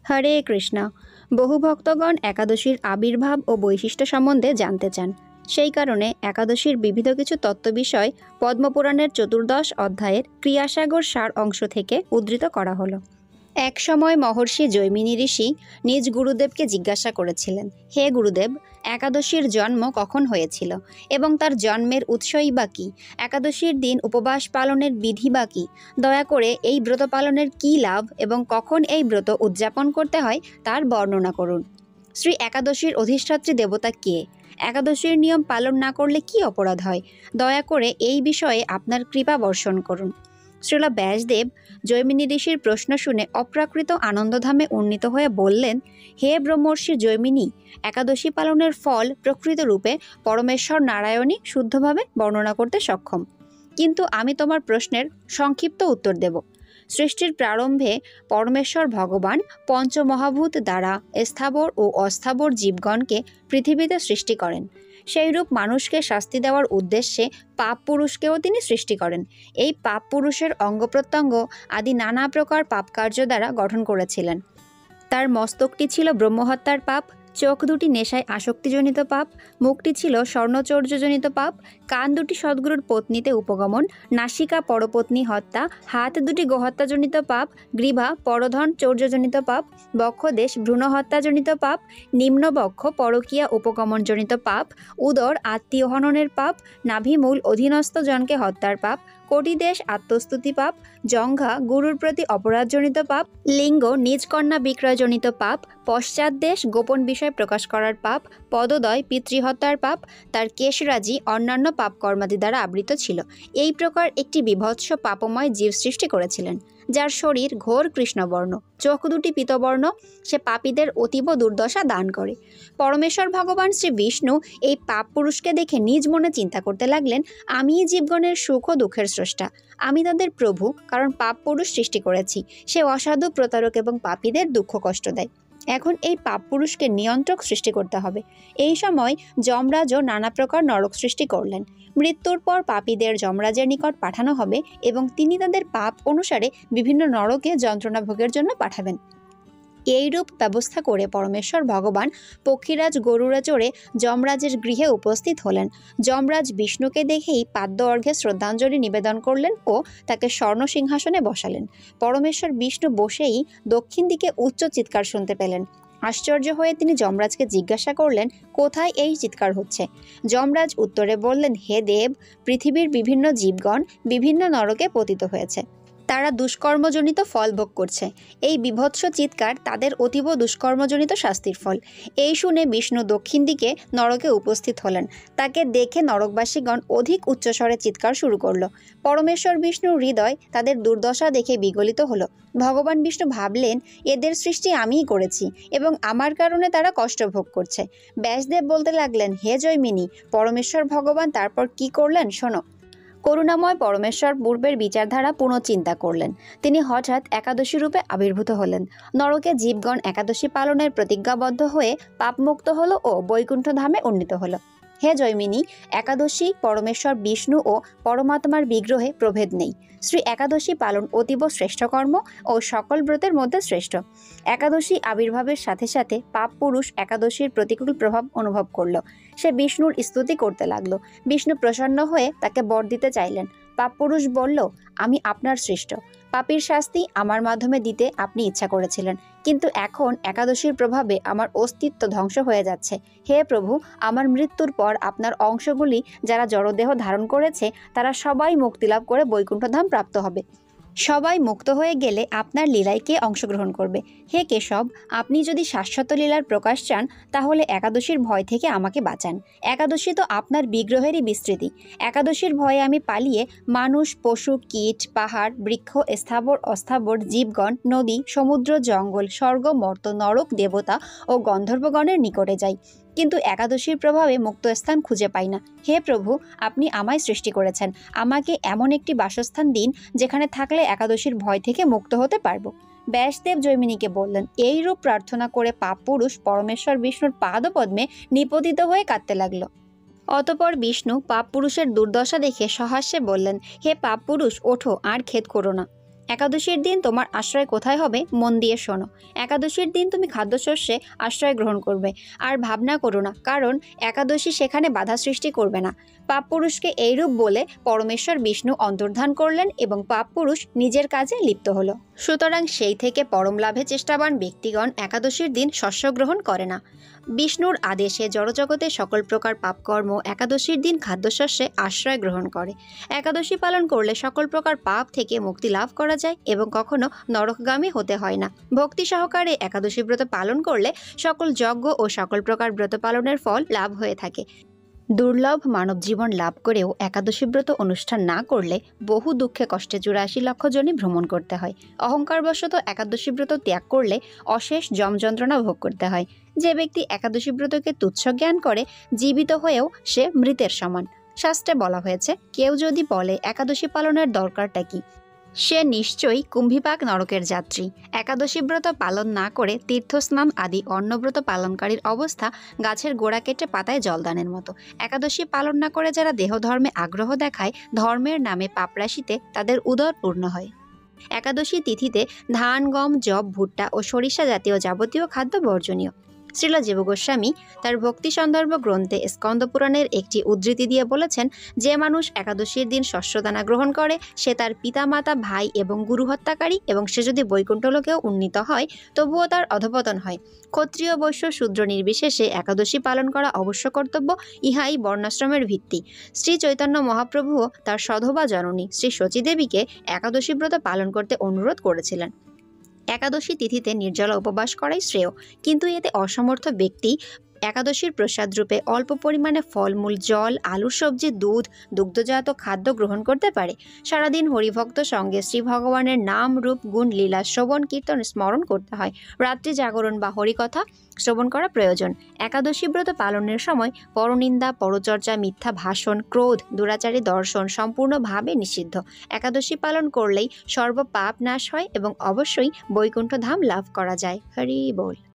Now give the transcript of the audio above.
হরে কৃষ্ণ। বহু ভক্তগণ একাদশীর আবির্ভাব ও বৈশিষ্ট্য সম্বন্ধে জানতে চান। সেই কারণে একাদশীর বিবিধ কিছু তত্ত্ব বিষয় পদ্মপুরাণের 14 অধ্যায়ের ক্রিয়াসাগর সার অংশ থেকে উদ্ধৃত করা হলো। এক সময় মহর্ষি জৈমিনী ঋষি নিজ গুরুদেবকে জিজ্ঞাসা করেছিলেন, হে গুরুদেব, একাদশীর জন্ম কখন হয়েছিল এবং তার জন্মের উৎসই বা কী? একাদশীর দিন উপবাস পালনের বিধি বা কী? দয়া করে এই ব্রত পালনের কী লাভ এবং কখন এই ব্রত উদযাপন করতে হয় তার বর্ণনা করুন। শ্রী একাদশীর অধিষ্ঠাত্রী দেবতা কে? একাদশীর নিয়ম পালন না করলে কি অপরাধ হয়? দয়া করে এই বিষয়ে আপনার কৃপা বর্ষণ করুন। শ্রীলা ব্যাসদেব জৈমিনী ঋষির প্রশ্ন শুনে অপ্রাকৃত আনন্দধামে উন্নীত হয়ে বললেন, হে ব্রহ্মর্ষি জৈমিনী, একাদশী পালনের ফল প্রকৃত রূপে পরমেশ্বর নারায়ণই শুদ্ধভাবে বর্ণনা করতে সক্ষম। কিন্তু আমি তোমার প্রশ্নের সংক্ষিপ্ত উত্তর দেব। সৃষ্টির প্রারম্ভে পরমেশ্বর ভগবান পঞ্চমহাভূত দ্বারা স্থাবর ও অস্থাবর জীবগণকে পৃথিবীতে সৃষ্টি করেন। সেইরূপ মানুষকে শাস্তি দেওয়ার উদ্দেশ্যে পাপ পুরুষকেও তিনি সৃষ্টি করেন। এই পাপ পুরুষের অঙ্গপ্রত্যঙ্গ আদি নানা প্রকার পাপ কার্য দ্বারা গঠন করেছিলেন। তার মস্তকটি ছিল ব্রহ্মহত্যার পাপ, চোখ দুটি নেশায় আসক্তিজনিত পাপ, মুখটি ছিল স্বর্ণচর্যজনিত পাপ, কান দুটি সদ্গুরুর পত্নীতে উপগমন, নাসিকা পরপত্নী হত্যা, হাত দুটি গোহত্যাজনিত পাপ, গ্রীভা পরধন চৌর্যজনিত পাপ, বক্ষদেশ ভ্রূণ হত্যাজনিত পাপ, নিম্নবক্ষ পরকীয়া উপগমনজনিত পাপ, উদর আত্মীয় হননের পাপ, নাভিমূল অধীনস্থ জনকে হত্যার পাপ, কোটিদেশ আত্মস্তুতি পাপ, জঙ্ঘা গুরুর প্রতি অপরাধজনিত পাপ, লিঙ্গ নিজ কন্যা বিক্রয়জনিত পাপ, পশ্চাৎদেশ গোপন বিষয় প্রকাশ করার পাপ, পদদয় পিতৃহত্যার পাপ, তার কেশরাজি অন্যান্য পাপকর্মাদি দ্বারা আবৃত ছিল। এই প্রকার একটি বিভৎস পাপময় জীব সৃষ্টি করেছিলেন, যার শরীর ঘোর কৃষ্ণবর্ণ, চোখ দুটি পীতবর্ণ। সে পাপীদের অতীব দুর্দশা দান করে। পরমেশ্বর ভগবান শ্রী বিষ্ণু এই পাপ পুরুষকে দেখে নিজ মনে চিন্তা করতে লাগলেন, আমিই জীবগণের সুখ ও দুঃখের স্রষ্টা, আমি তাদের প্রভু, কারণ পাপ পুরুষ সৃষ্টি করেছি। সে অসাধু, প্রতারক এবং পাপীদের দুঃখ কষ্ট দেয়। এখন এই পাপ পুরুষকে নিয়ন্ত্রক সৃষ্টি করতে হবে। এই সময় যমরাজও নানা প্রকার নরক সৃষ্টি করলেন। মৃত্যুর পর পাপীদের যমরাজের নিকট পাঠানো হবে এবং তিনি তাদের পাপ অনুসারে বিভিন্ন নরকে যন্ত্রণা ভোগের জন্য পাঠাবেন। এইরূপ ব্যবস্থা করে পরমেশ্বর ভগবান পক্ষীরাজ গরুড়ে চড়ে যমরাজের গৃহে উপস্থিত হলেন। যমরাজ বিষ্ণুকে দেখেই পাদ্য অর্ঘ্যে শ্রদ্ধাঞ্জলি নিবেদন করলেন ও তাকে স্বর্ণ সিংহাসনে বসালেন। পরমেশ্বর বিষ্ণু বসেই দক্ষিণ দিকে উচ্চ চিৎকার শুনতে পেলেন। আশ্চর্য হয়ে তিনি যমরাজকে জিজ্ঞাসা করলেন, কোথায় এই চিৎকার হচ্ছে? যমরাজ উত্তরে বললেন, হে দেব, পৃথিবীর বিভিন্ন জীবগণ বিভিন্ন নরকে পতিত হয়েছে। তারা দুষ্কর্মজনিত ফল ভোগ করছে। এই বিভৎস চিৎকার তাদের অতীব দুষ্কর্মজনিত শাস্তির ফল। এই শুনে বিষ্ণু দক্ষিণ দিকে নরকে উপস্থিত হলেন। তাকে দেখে নরকবাসীগণ অধিক উচ্চস্বরে চিৎকার শুরু করল। পরমেশ্বর বিষ্ণুর হৃদয় তাদের দুর্দশা দেখে বিগলিত হলো। ভগবান বিষ্ণু ভাবলেন, এদের সৃষ্টি আমিই করেছি এবং আমার কারণে তারা কষ্ট ভোগ করছে। ব্যাসদেব বলতে লাগলেন, হে জৈমিনী, পরমেশ্বর ভগবান তারপর কি করলেন শোনো। করুণাময় পরমেশ্বর পূর্বের বিচারধারা পুনঃচিন্তা করলেন। তিনি হঠাৎ একাদশী রূপে আবির্ভূত হলেন। নরকে জীবগণ একাদশী পালনের প্রতিজ্ঞাবদ্ধ হয়ে পাপমুক্ত হল ও বৈকুণ্ঠ ধামে উন্নীত হল। হে জৈমিনী, একাদশী পরমেশ্বর বিষ্ণু ও পরমাত্মার বিগ্রহে প্রভেদ নেই। শ্রী একাদশী পালন অতীব শ্রেষ্ঠ কর্ম ও সকল ব্রতের মধ্যে শ্রেষ্ঠ। একাদশী আবির্ভাবের সাথে সাথে পাপ পুরুষ একাদশীর প্রতিকূল প্রভাব অনুভব করল। সে বিষ্ণুর স্তুতি করতে লাগলো। বিষ্ণু প্রসন্ন হয়ে তাকে বর দিতে চাইলেন। পাপ পুরুষ বলল, আমি আপনার সৃষ্ট, পাপীর শাস্তি আমার মাধ্যমে দিতে আপনি ইচ্ছা করেছিলেন, কিন্তু এখন একাদশীর প্রভাবে আমার অস্তিত্ব ধ্বংস হয়ে যাচ্ছে। হে প্রভু, আমার মৃত্যুর পর আপনার অংশগুলি যারা জড়দেহ ধারণ করেছে তারা সবাই মুক্তিলাভ করে বৈকুণ্ঠধাম প্রাপ্ত হবে। সবাই মুক্ত হয়ে গেলে আপনার লীলায় কে অংশগ্রহণ করবে? হে কেশব, আপনি যদি শাশ্বত লীলার প্রকাশ চান তাহলে একাদশীর ভয় থেকে আমাকে বাঁচান। একাদশী তো আপনার বিগ্রহেরই বিস্তৃতি। একাদশীর ভয়ে আমি পালিয়ে মানুষ, পশু, কীট, পাহাড়, বৃক্ষ, স্থাবর অস্থাবর জীবগণ, নদী, সমুদ্র, জঙ্গল, স্বর্গ, মর্ত, নরক, দেবতা ও গন্ধর্বগণের নিকটে যাই, কিন্তু একাদশীর প্রভাবে মুক্ত স্থান খুঁজে পাই না। হে প্রভু, আপনি আমায় সৃষ্টি করেছেন, আমাকে এমন একটি বাসস্থান দিন যেখানে থাকলে একাদশীর ভয় থেকে মুক্ত হতে পারবো। ব্যাসদেব জৈমিনীকে বললেন। এই রূপ প্রার্থনা করে পাপ পুরুষ পরমেশ্বর বিষ্ণুর পাদপদ্মে নিপতিত হয়ে কাঁদতে লাগলো। অতপর বিষ্ণু পাপ পুরুষের দুর্দশা দেখে সহাস্যে বললেন, হে পাপ পুরুষ, ওঠো, আর খেদ করো না। একাদশীর দিন তোমার আশ্রয় কোথায় হবে মন দিয়ে শোনো। একাদশীর দিন তুমি খাদ্যশস্যে আশ্রয় গ্রহণ করবে, আর ভাবনা করো না, কারণ একাদশী সেখানে বাধা সৃষ্টি করবে না। পাপ পুরুষকে এইরূপ বলে পরমেশ্বর বিষ্ণু অন্তর্ধান করলেন এবং পাপ পুরুষ নিজের কাজে লিপ্ত হলো। সুতরাং সেই থেকে পরম লাভে চেষ্টাবান ব্যক্তিগণ একাদশীর দিন শস্য গ্রহণ করে না। বিষ্ণুর আদেশে জড়জগতে সকল প্রকার পাপকর্ম একাদশীর দিন খাদ্যশস্যে আশ্রয় গ্রহণ করে। একাদশী পালন করলে সকল প্রকার পাপ থেকে মুক্তি লাভ করা যায় এবং কখনো নরকগামী হতে হয় না। ভক্তি সহকারে একাদশী ব্রত পালন করলে সকল যজ্ঞ ও সকল প্রকার ব্রত পালনের ফল লাভ হয়ে থাকে। দুর্লভ মানব জীবন লাভ করেও একাদশী ব্রত অনুষ্ঠান না করলে বহু দুঃখে কষ্টে ৮৪ লক্ষ জনই ভ্রমণ করতে হয়। অহংকারবশত একাদশী ব্রত ত্যাগ করলে অশেষ যমযন্ত্রণা ভোগ করতে হয়। যে ব্যক্তি একাদশী ব্রতকে তুচ্ছ জ্ঞান করে, জীবিত হয়েও সে মৃতের সমান। শাস্ত্রে বলা হয়েছে, কেউ যদি বলে একাদশী পালনের দরকারটা কি, সে নিশ্চয়ই কুম্ভীপাক নরকের যাত্রী। একাদশী ব্রত পালন না করে তীর্থস্নান আদি অন্নব্রত পালনকারীর অবস্থা গাছের গোড়া কেটে পাতায় জলদানের মতো। একাদশী পালন না করে যারা দেহধর্মে আগ্রহ দেখায়, ধর্মের নামে পাপরাশিতে তাদের উদর পূর্ণ হয়। একাদশী তিথিতে ধান, গম, যব, ভুট্টা ও সরিষা জাতীয় যাবতীয় খাদ্য বর্জনীয়। শ্রীল জীব গোস্বামী তার ভক্তি সন্দর্ভ গ্রন্থে স্কন্দ পুরাণের একটি উদ্ধৃতি দিয়ে বলেছেন, যে মানুষ একাদশীর দিন শস্যদানা গ্রহণ করে সে তার পিতামাতা, ভাই এবং গুরু হত্যাকারী, এবং সে যদি বৈকুণ্ঠলোকেও উন্নীত হয় তবুও তার অধপতন হয়। ক্ষত্রিয়, বৈশ্য, শূদ্র নির্বিশেষে একাদশী পালন করা অবশ্য কর্তব্য, ইহাই বর্ণাশ্রমের ভিত্তি। শ্রী চৈতন্য মহাপ্রভুও তার সধবা জননী শ্রী শচীদেবীকে একাদশী ব্রত পালন করতে অনুরোধ করেছিলেন। একাদশী তিথিতে নির্জলা উপবাস করাই শ্রেয়, কিন্তু এতে অসমর্থ ব্যক্তি একাদশীর প্রসাদ রূপে অল্প পরিমাণে ফলমূল, জল, আলু, সবজি, দুধ, দুগ্ধজাত খাদ্য গ্রহণ করতে পারে। সারাদিন হরিভক্ত সঙ্গে শ্রী ভগবানের নাম, রূপ, গুণ, লীলা শ্রবণ, কীর্তন, স্মরণ করতে হয়। রাত্রি জাগরণ বা হরিকথা শ্রবণ করা প্রয়োজন। একাদশী ব্রত পালনের সময় পরনিন্দা, পরচর্চা, মিথ্যা ভাষণ, ক্রোধ, দুরাচারী দর্শন সম্পূর্ণভাবে নিষিদ্ধ। একাদশী পালন করলেই সর্ব পাপ নাশ হয় এবং অবশ্যই বৈকুণ্ঠ ধাম লাভ করা যায়। হরি বল।